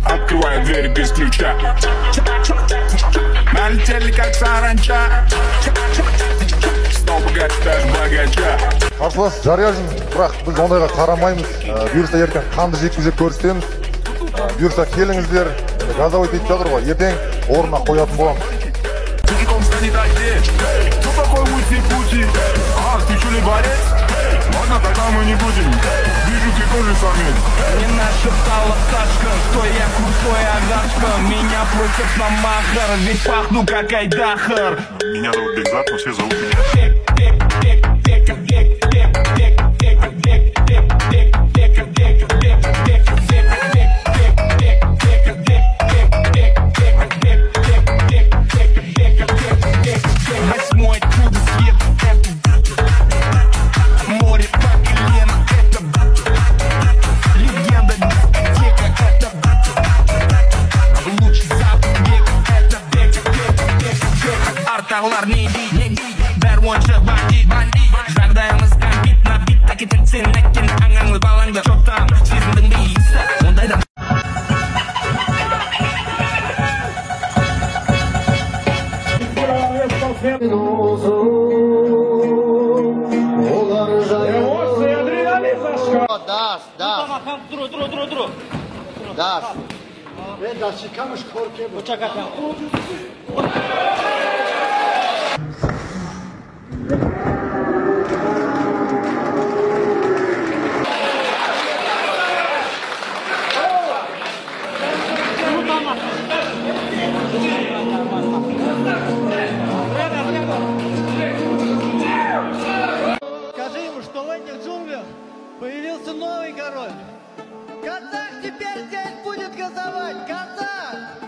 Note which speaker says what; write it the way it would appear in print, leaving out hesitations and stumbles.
Speaker 1: Открываю двери без ключа. Налетели как саранча. Снова горит даже богача.
Speaker 2: Қарсылас жарияжын, бірақ біз ондайға қарамаймыз. Бұйырса ертең қанды жекпе-жек көрсетеміз. Бұйырса келіңіздер, газовый тиіп жатыр ғой, ертең орнына қоятын боламыз.
Speaker 1: Кто такой Ути-Пути? А, ты что ли борец? Ладно, тогда мы не будем. Вижу, ты тоже самец.
Speaker 3: Мне нашептала Сашка, что я крутой агашка. Меня просят на махар, ведь пахну как Айдахар.
Speaker 1: Меня зовут Бекзат, но все зовут меня.
Speaker 3: Арталар не бей, бәр онша бандит. Жағдайымыз кәмпит на бит, әкетін сен әккен аңаңлы балаңды жоқтан сезіндің бейісі, ондайда.
Speaker 4: Das. Das чекамыш корке. Почакай.
Speaker 5: Скажи ему, что в этих джунглях появился новый король. Казах теперь здесь будет газовать! Казах!